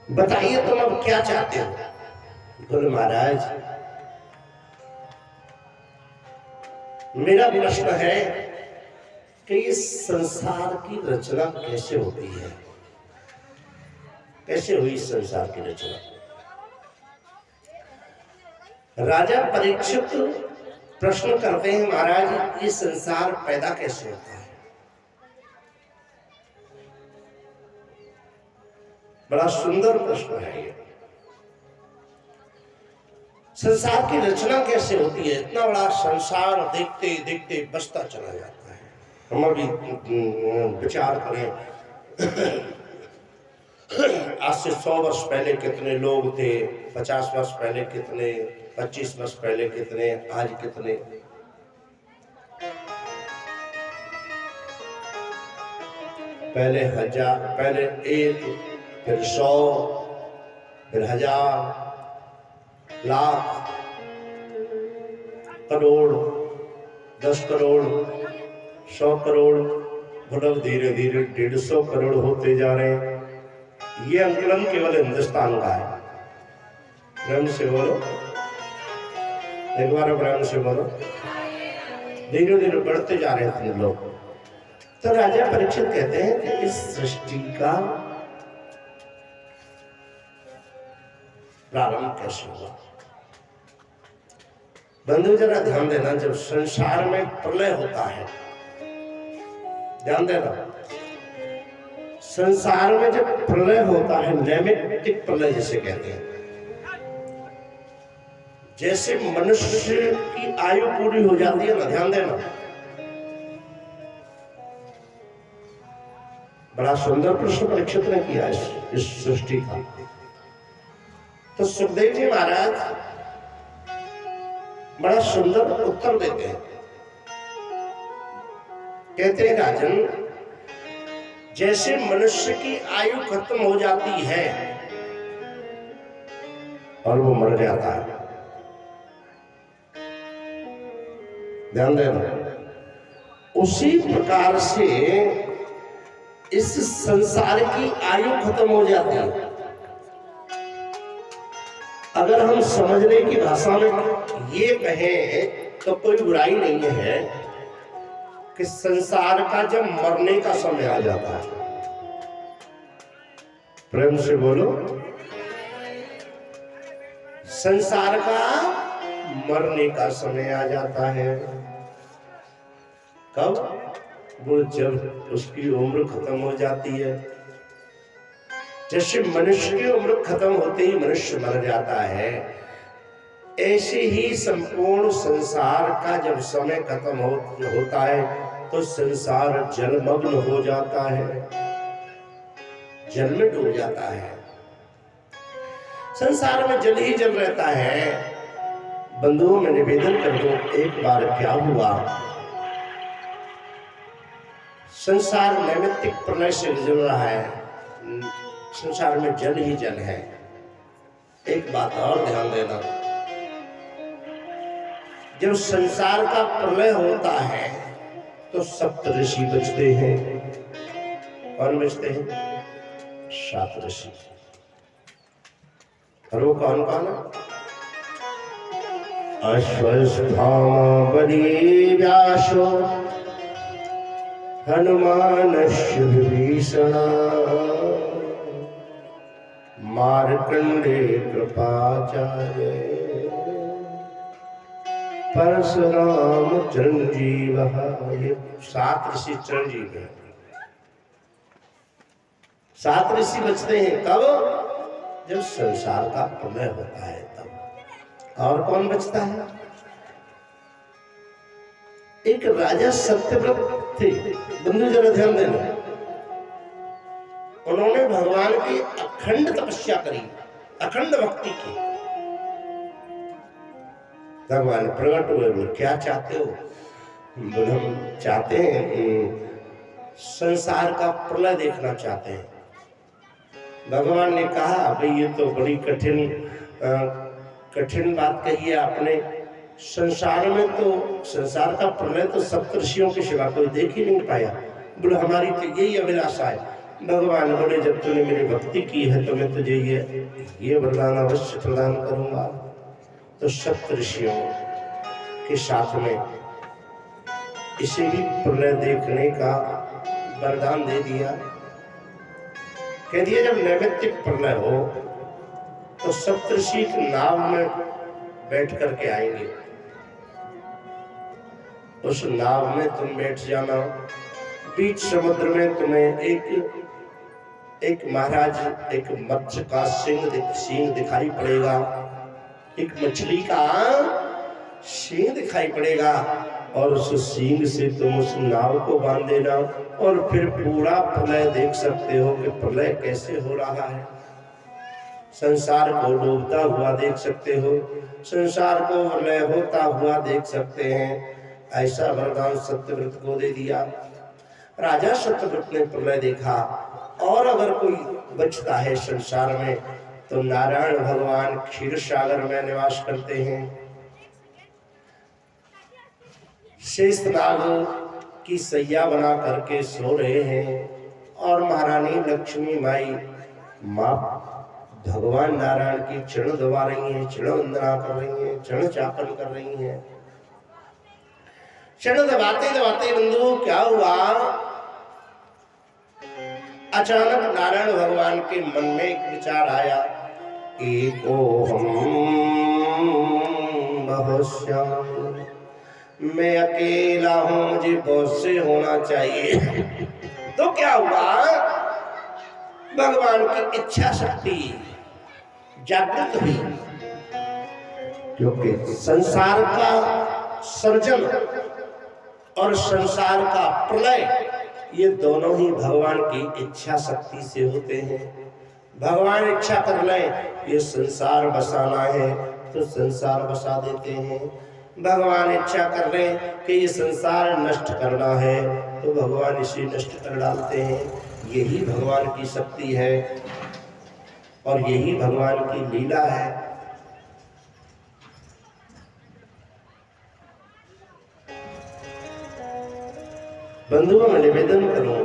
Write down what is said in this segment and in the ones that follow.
बताइए तुम अब क्या चाहते हो? बोले महाराज मेरा प्रश्न है कि इस संसार की रचना कैसे होती है, कैसे हुई संसार की रचना? राजा परीक्षित प्रश्न करते हैं, महाराज ये संसार पैदा कैसे होता है? बड़ा सुंदर प्रश्न है ये। संसार की रचना कैसे होती है? इतना बड़ा संसार देखते देखते बसता चला जाता है। हम अभी विचार करें, आज से 100 वर्ष पहले कितने लोग थे, 50 वर्ष पहले कितने, 25 वर्ष पहले कितने, आज कितने। पहले 1000, पहले 1, फिर 100, फिर 1000, लाख, करोड़, 10 करोड़, 100 करोड़, मतलब धीरे धीरे 150 करोड़ होते जा रहे हैं। ये अंकलन केवल हिंदुस्तान का है। प्रेम से बोलो, एक बार प्रेम से बोलो। धीरे धीरे बढ़ते जा रहे हैं लोग। तो राजा परीक्षित कहते हैं कि इस सृष्टि का प्रारंभ कैसे हुआ? बंधु जरा ध्यान देना, जब संसार में प्रलय होता है, ध्यान देना, संसार में जब प्रलय होता है, नैमित्तिक प्रलय जिसे कहते हैं, जैसे मनुष्य की आयु पूरी हो जाती है ना, ध्यान देना, बड़ा सुंदर प्रश्न परीक्षित ने किया इस सृष्टि का। तो सुखदेव जी महाराज बड़ा सुंदर उत्तर देते हैं। कहते हैं, राजन जैसे मनुष्य की आयु खत्म हो जाती है और वो मर जाता है, ध्यान देना, उसी प्रकार से इस संसार की आयु खत्म हो जाती है। अगर हम समझने की भाषा में ये कहें तो कोई बुराई नहीं है कि संसार का जब मरने का समय आ जाता है, प्रेम से बोलो, संसार का मरने का समय आ जाता है। कब? वो जब उसकी उम्र खत्म हो जाती है। जैसे मनुष्य की उम्र खत्म होते ही मनुष्य मर जाता है, ऐसे ही संपूर्ण संसार का जब समय खत्म होता है तो संसार जलमग्न हो जाता है, जल में डूब जाता है। संसार में जल ही जल रहता है। बंधुओं में निवेदन कर दो, एक बार क्या हुआ, संसार नैमित्तिक प्रलय से गुजर रहा है, संसार में जल ही जल है। एक बात और ध्यान देना, जब संसार का प्रलय होता है तो सप्त ऋषि बचते हैं। कौन बचते हैं? 7 ऋषि। और वो कौन कौन है? अश्वत्थामा बलि व्यासो हनुमानश्च विभीषण मार्कंडे कृपाचार्य परशुराम चिरंजीव। ये 7 ऋषि चिरंजीव हैं। 7 ऋषि बचते हैं कब? जब संसार का प्रलय होता है तब। और कौन बचता है? एक राजा सत्यव्रत थे। बंधु जरा ध्यान देना, उन्होंने भगवान की अखंड तपस्या करी, अखंड भक्ति की। भगवान प्रकट हुए, बोले क्या चाहते हो? बोले हम चाहते हैं, संसार का प्रलय देखना चाहते हैं। भगवान ने कहा, भाई ये तो बड़ी कठिन बात कही है आपने। संसार में तो संसार का प्रलय तो सप्तर्षियों के सिवा कोई देख ही नहीं पाया। बोले हमारी तो यही अभिलाषा है, भगवान बोले जब तूने मेरी भक्ति की है तो मैं तुझे ये वरदान अवश्य प्रदान करूंगा। तो सप्तऋषियों के साथ में इसे भी प्रलय देखने का वरदान दे दिया। कह दिया जब नैमित्तिक प्रलय हो तो सप्तऋषि नाव में बैठ करके आएंगे, उस नाव में तुम बैठ जाना। बीच समुद्र में तुम्हें एक महाराज एक मत्स्य का सींग दिखाई पड़ेगा, एक मछली का सींग दिखाई पड़ेगा और उस सींग से तुम उस नाव को बांध देना और फिर पूरा प्रलय देख सकते हो कि प्रलय कैसे हो रहा है। संसार को डूबता हुआ देख सकते हो, संसार को प्रलय होता हुआ देख सकते हैं। ऐसा वरदान सत्यव्रत को दे दिया। राजा सत्यव्रत ने प्रलय देखा और अगर कोई बचता है संसार में तो नारायण भगवान क्षीर सागर में निवास करते हैं। शेषनाग की सैया बना करके सो रहे हैं और महारानी लक्ष्मी माई माँ भगवान नारायण की चरण दबा रही हैं, चरण वंदना कर रही हैं, चरण चापन कर रही हैं। चरण दबाते दबाते बंधु क्या हुआ, अचानक नारायण भगवान के मन में एक विचार आया, एको हम बहुश्याम, मैं अकेला हूं, मुझे बहुत से होना चाहिए। तो क्या हुआ, भगवान की इच्छा शक्ति जागृत हुई, क्योंकि संसार का सर्जन और संसार का प्रलय ये दोनों ही भगवान की इच्छा शक्ति से होते हैं। भगवान इच्छा कर ले ये संसार बसाना है तो संसार बसा देते हैं, भगवान इच्छा कर ले कि ये संसार नष्ट करना है तो भगवान इसे नष्ट कर डालते हैं। यही भगवान की शक्ति है और यही भगवान की लीला है। बंधुओं में निवेदन करूं,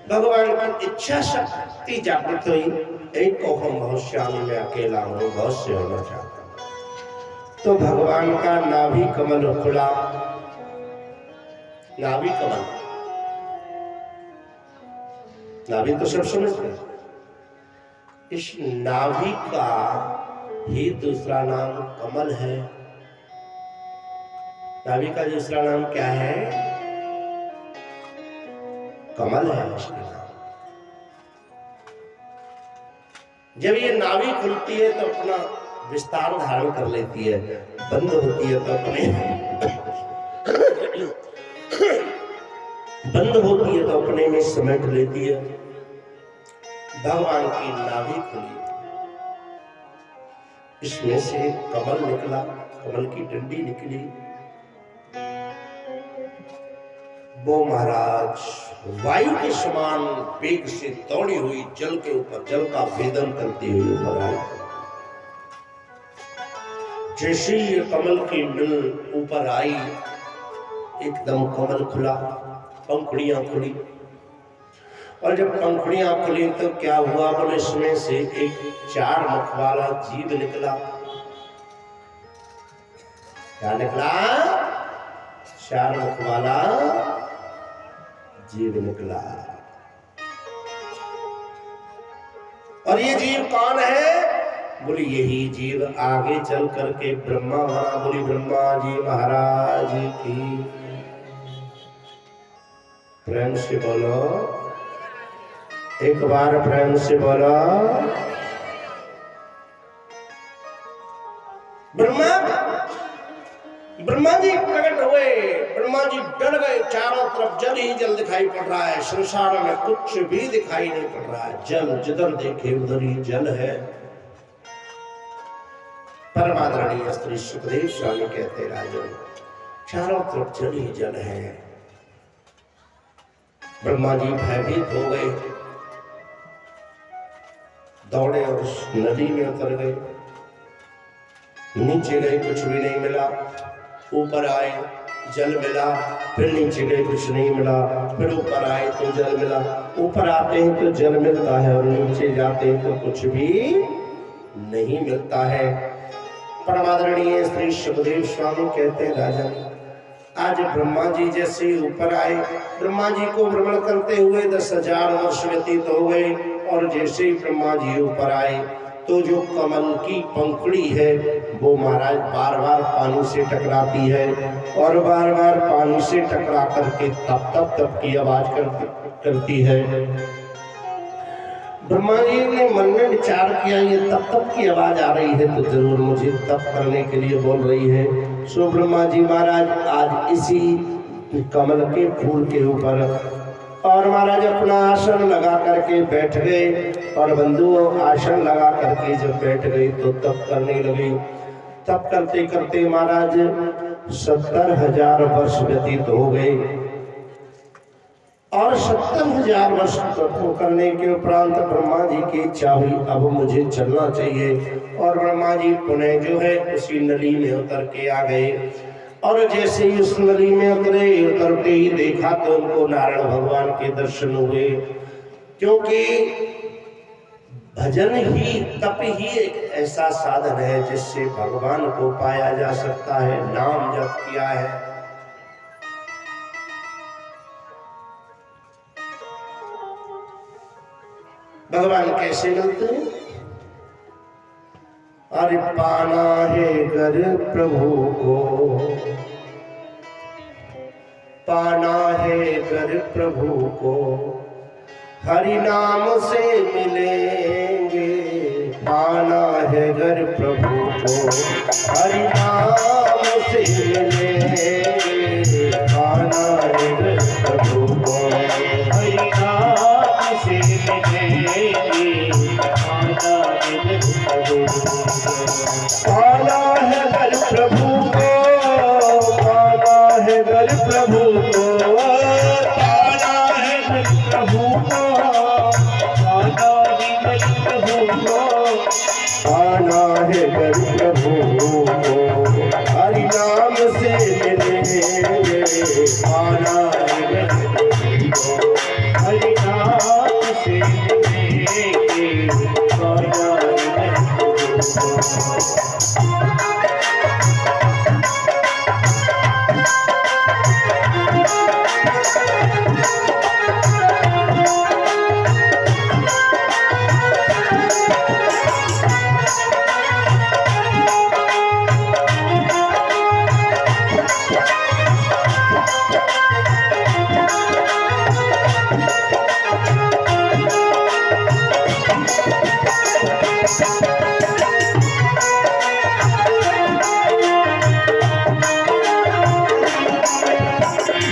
भगवान की इच्छा शक्ति जागृत हुई, एक को हम बहुत श्यामी में अकेला हूं, बहुत से होना चाहता हूं। तो भगवान का नाभि कमल खुला, नाभि कमल, नाभि तो सब समझते हैं, इस नाभि का ही दूसरा नाम कमल है। नाभि का दूसरा नाम क्या है, कमल है उसके नाम। जब ये नाभि खुलती है तो अपना विस्तार धारण कर लेती है, बंद होती है तो अपने बंद होती है तो अपने में समेट लेती है। भगवान की नाभि खुली, इसमें से कमल निकला, कमल की डंडी निकली। वो महाराज वायु के समान वेग से दौड़ी हुई जल के ऊपर, जल का भेदन करती हुई ऊपर आई। जैसे ही ये कमल की डल ऊपर आई, एकदम कमल खुला, पंखुड़ियां खुली, और जब पंखुड़ियां खुली तो क्या हुआ, बोले इसमें से एक 4 मुख वाला जीव निकला। क्या निकला, 4 मुख वाला जीव निकला। और ये जीव कौन है, बोली यही जीव आगे चल करके ब्रह्मा बना। बोली ब्रह्मा जी महाराज की। प्रेम से बोलो, एक बार प्रेम से बोलो। ब्रह्मा जी प्रकट हुए, ब्रह्मा जी डर गए, चारों तरफ जल ही जल दिखाई पड़ रहा है, संसार में कुछ भी दिखाई नहीं पड़ रहा है, जल जिधर देखे उधर ही जल है। परमादरणीय श्री सुखदेव स्वामी कहते राजन, चारों तरफ जल ही जल है। ब्रह्मा जी भयभीत हो गए, दौड़े और उस नदी में उतर गए। नीचे गए, कुछ भी नहीं मिला। ऊपर आए, जल मिला, फिर नीचे गए कुछ नहीं मिला, फिर ऊपर आए तो जल मिला। ऊपर आते हैं तो जल मिलता है और नीचे जाते हैं तो कुछ भी नहीं मिलता है। परमादरणीय श्री सुखदेव स्वामी कहते हैं, राजन आज ब्रह्मा जी जैसे ऊपर आए, ब्रह्मा जी को भ्रमण करते हुए 10,000 वर्ष व्यतीत हो गए, और जैसे ही ब्रह्मा जी ऊपर आए तो जो कमल की पंखुड़ी है वो महाराज बार बार पानी से टकराती है, और बार बार पानी से टकरा करके तप तप तप की आवाज करती है। ब्रह्मा जी ने मन में विचार किया, ये तप तप की आवाज आ रही है तो जरूर मुझे तप करने के लिए बोल रही है। सो ब्रह्मा जी महाराज आज इसी कमल के फूल के ऊपर और महाराज अपना आसन लगा करके बैठ गए, और बंधुओं आसन लगा करके जब बैठ गए तो तप करने लगे। तप करते करते महाराज 70,000 वर्ष व्यतीत हो गए, और 70,000 वर्ष तप करने के उपरांत ब्रह्मा जी की इच्छा हुई अब मुझे चलना चाहिए, और ब्रह्मा जी पुनः जो है उसी नली में उतर के आ गए। और जैसे ही उस नदी में उतरते ही देखा तो उनको नारायण भगवान के दर्शन हुए, क्योंकि भजन ही तप ही एक ऐसा साधन है जिससे भगवान को पाया जा सकता है। नाम जप किया है, भगवान कैसे मिलते हैं? अरे पाना है घर प्रभु को, पाना है घर प्रभु को, हरि नाम से मिलेंगे। पाना है घर प्रभु को, हरि नाम से मिलेंगे। पाना है घर प्रभु को, हरि नाम से मिलेंगे। पाना है घर प्रभु को, पाना है घर प्रभु को, पाना है घर प्रभु को, पाना है घर प्रभु को, पाना है घर प्रभु को, पाना है घर प्रभु को, हरि नाम से मिलेंगे। पाना है घर प्रभु को, हरि नाम से मिलेंगे। पाना है घर प्रभु को।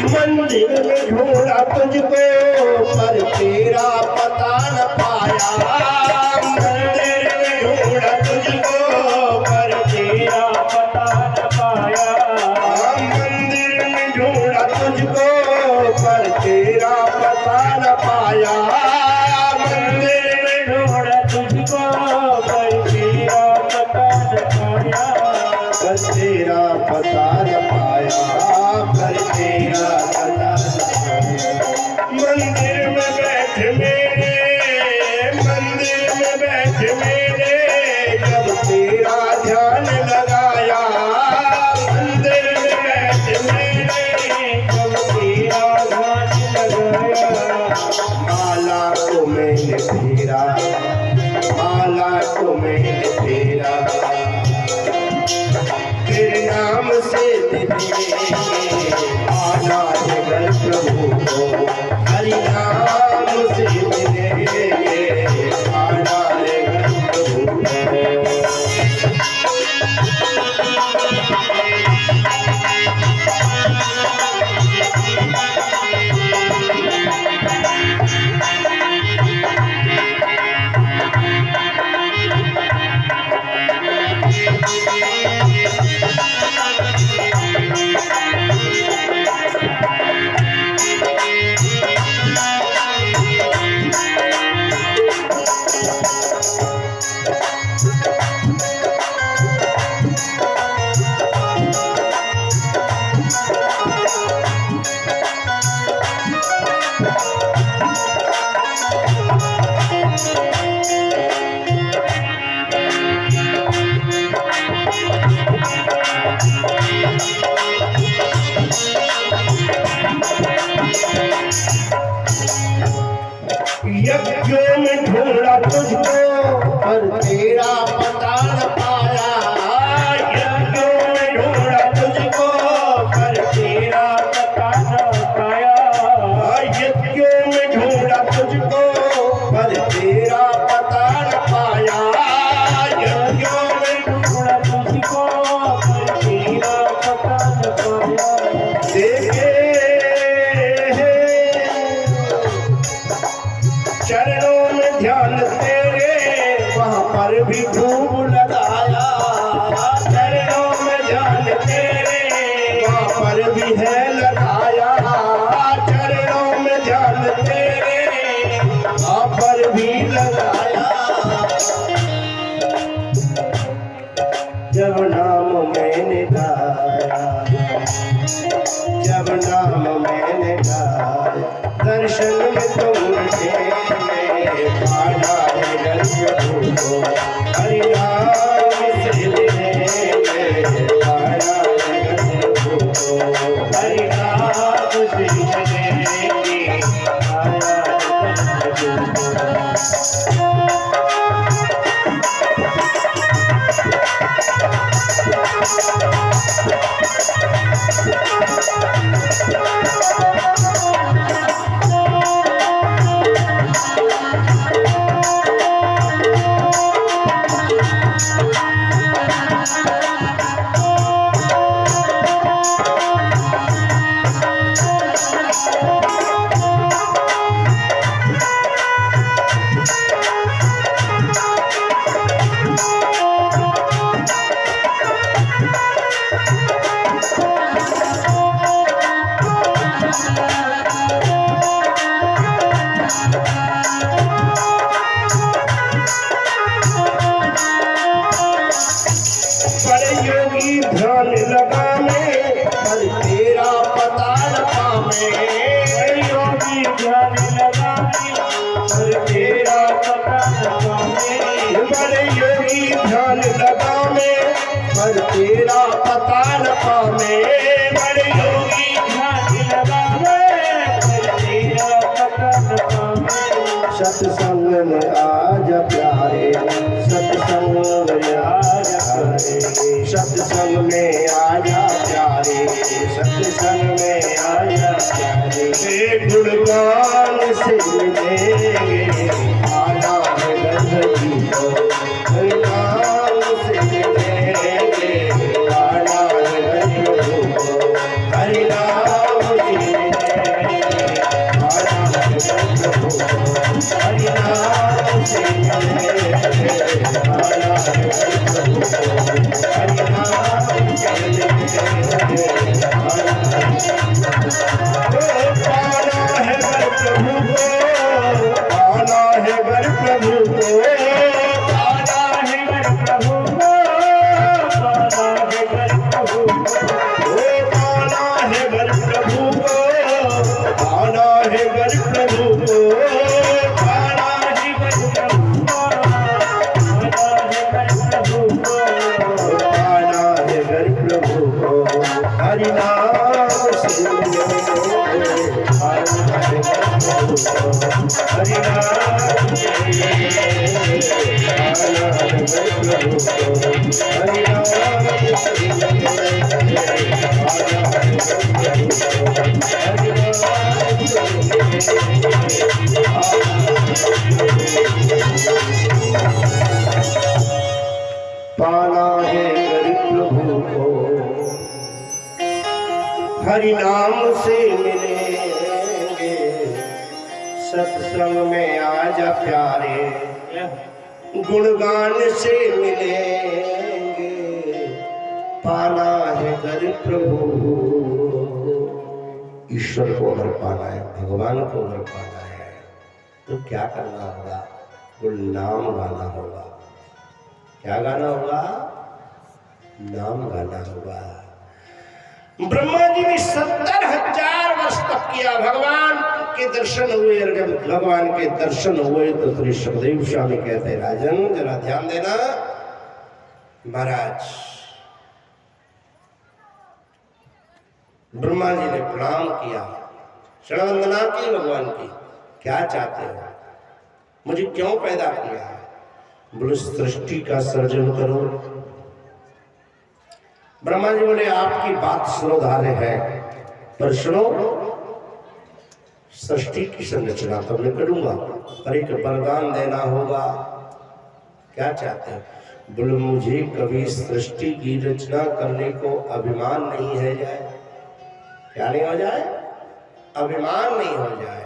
मंदिर में ढूंढा तुझको पर तेरा पता न पाया, मंदिर में ढूंढा तुझको पर तेरा पता न पाया, मंदिर में ढूंढा तुझको पर तेरा पता न पाया, मंदिर में ढूंढा तुझको पर तेरा पता न पाया, पर तेरा पता न पाया, पर तेरा पता न पाया। मंदिर में बैठ मेरे, मंदिर में बैठ मेरे, जब तेरा ध्यान लगाया, मंदिर में बैठ मेरे, जब तेरा ध्यान लगाया, माला को मैंने फेरा, माला को मैंने फेरा, तेरे नाम से मिलेंगे। पाना है घर प्रभु को, हरि नाम से मिलेंगे। पाना है घर प्रभु को। पर तेरा पता न पाया। यज्ञों में ढूंढा तुझको पर तेरा पता न पाया। यज्ञों में ढूंढा तुझको पर तेरा पता न पाया। यज्ञों में ढूंढा तुझको पर तेरा पता न पाया। देखे चरणों में ध्यान तेरे वहाँ पर भी खूब लगाया। चरणों में ध्यान तेरे वहाँ पर भी है लगाया। चरणों में ध्यान तेरे वहाँ पर भी लगाया। जब नाम मैंने गाया, जब नाम मैंने गाया, दर्शन में तुमसे पाना है प्रभु को। हरि नाम से मिलेंगे पाना है प्रभु को। हरि नाम से मिलेंगे पाना है प्रभु को। ध्यान लगाने पर तेरा पता न पावे। योगी ध्यान लगाने पर तेरा पता न पावे। बड़े योगी ध्यान लगाने पर तेरा पता न पावे। बड़े योगी ध्यान लगाने पर तेरा पता न पावे। सत्संग में आजा प्यारे, सत्संग में आजा प्यारे, सत्संग में आजा प्यारे, सत्संग में आजा प्यारे। गुणगान से मिलेंगे आना है गणपति को। गुणगान से मिलेंगे आना है गणपति को। हरि नाम से मिलेंगे आना है गणपति को। हरि नाम से मिलेंगे आना है गणपति को। हरि नाम से मिलेंगे आना है प्रभु को। आना है वर प्रभु को। आना है वर प्रभु को। आना है वर प्रभु को। आना है वर प्रभु को। आना है वर प्रभु को। आना है वर प्रभु को। आना है वर प्रभु को। आना है वर प्रभु को। हरि नाम से आना है प्रभु को। हरि नाम से आना है प्रभु को। हरि नाम से आना है प्रभु को। हरि पाना है प्रभु को। हरि नाम से मिलेंगे सत्संग में आजा प्यारे। गुणगान से मिलेंगे पाना है घर प्रभु। ईश्वर को अगर पाना है, भगवान को अगर पाना है तो क्या करना होगा? वो नाम गाना होगा। क्या गाना होगा? नाम गाना होगा। ब्रह्मा जी ने 70,000 वर्ष तप किया, भगवान के दर्शन हुए। और जब भगवान के दर्शन हुए तो श्री सुखदेव स्वामी कहते हैं, राजन जरा ध्यान देना। महाराज ब्रह्मा जी ने प्रणाम किया, शरण वंदना की भगवान की। क्या चाहते हो? मुझे क्यों पैदा किया है? बोले सृष्टि का सर्जन करो। ब्रह्मा जी बोले आपकी बात सुनोधार्य है, पर सुनो सृष्टि की संरचना तो मैं करूंगा, पर एक वरदान देना होगा। क्या चाहते हैं? बोले मुझे कभी सृष्टि की रचना करने को अभिमान नहीं है जाए। क्या नहीं हो जाए? अभिमान नहीं हो जाए,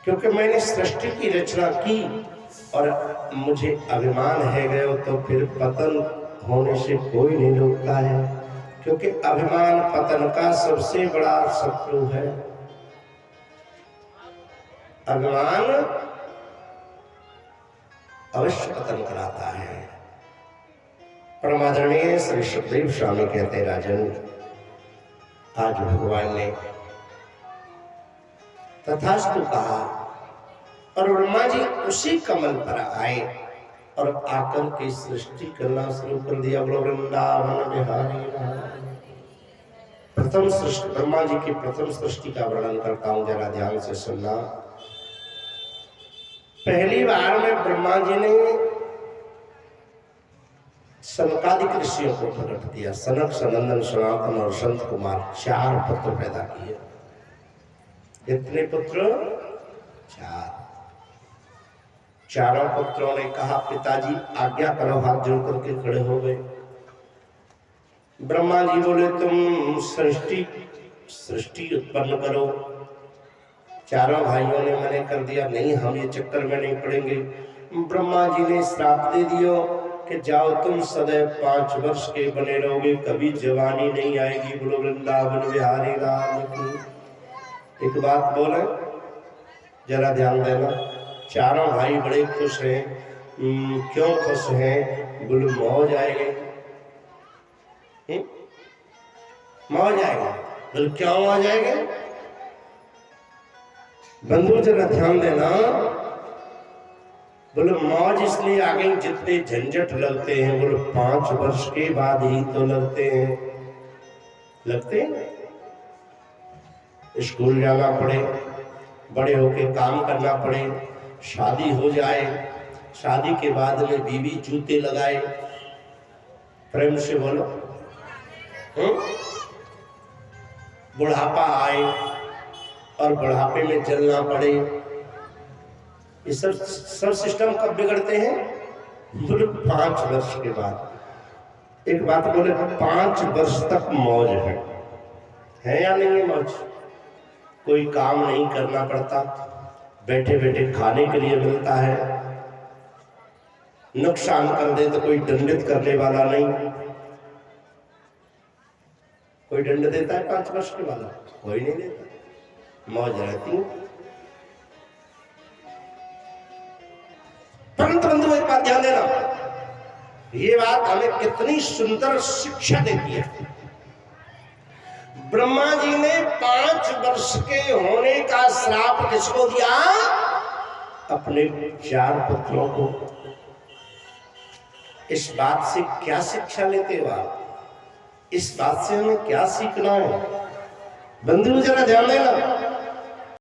क्योंकि मैंने सृष्टि की रचना की और मुझे अभिमान है गए तो फिर पतन होने से कोई नहीं रोकता है, क्योंकि अभिमान पतन का सबसे बड़ा शत्रु है। अभिमान अवश्य पतन कराता है। परमादरणीय श्री सुखदेव स्वामी कहते राजन, आज भगवान ने तथास्तु कहा और ब्रह्मा जी उसी कमल पर आए और आकर के सृष्टि करना शुरू कर दिया। बोलो वृंदावन बिहारी। प्रथम सृष्टि, ब्रह्मा जी की प्रथम सृष्टि का वर्णन करता हूं, जरा ध्यान से सुनना। पहली बार में ब्रह्मा जी ने सनकादिक ऋषियों को प्रकट दिया। सनक, सनंदन, सनातन और संत कुमार 4 पुत्र पैदा किए। कितने पुत्र? 4। चारों पुत्रों ने कहा पिताजी आज्ञा करो, हाथ जोड़ करके खड़े हो गए। ब्रह्मा जी बोले तुम सृष्टि उत्पन्न करो। चारों भाइयों ने मना कर दिया, नहीं हम ये चक्कर में नहीं पड़ेंगे। ब्रह्मा जी ने श्राप दे दिया कि जाओ तुम सदैव 5 वर्ष के बने रहोगे, कभी जवानी नहीं आएगी। बोलो वृंदावन बिहारी लाल की। एक बात बोले, जरा ध्यान देना। चारों भाई बड़े खुश हैं। क्यों खुश हैं? बोले मौज आएगी। मौज आएगी। बोले क्यों मौज आएगी? बंधु जरा ध्यान देना। बोले मौज इसलिए आ गई, जितने झंझट लगते हैं बोले 5 वर्ष के बाद ही तो लगते हैं। लगते हैं स्कूल जाना पड़े, बड़े होके काम करना पड़े, शादी हो जाए, शादी के बाद में बीवी जूते लगाए। प्रेम से बोलो। बुढ़ापा आए और बुढ़ापे में चलना पड़े। ये सब सिस्टम कब बिगड़ते हैं? बोले 5 वर्ष के बाद। एक बात बोले 5 वर्ष तक मौज है या नहीं है मौज? कोई काम नहीं करना पड़ता, बैठे बैठे खाने के लिए मिलता है। नुकसान कर दे तो कोई दंडित करने वाला नहीं। कोई दंड देता है 5 वर्ष के वाला? कोई नहीं देता। मौज रहती है। परंतु बंधु एक बात ध्यान देना, ये बात हमें कितनी सुंदर शिक्षा देती है। ब्रह्मा जी ने 5 वर्ष के होने का श्राप किसको दिया? अपने 4 पुत्रों को। इस बात से क्या शिक्षा लेते हो आप? इस बात से हमें क्या सीखना है? बंधु जरा ध्यान देना।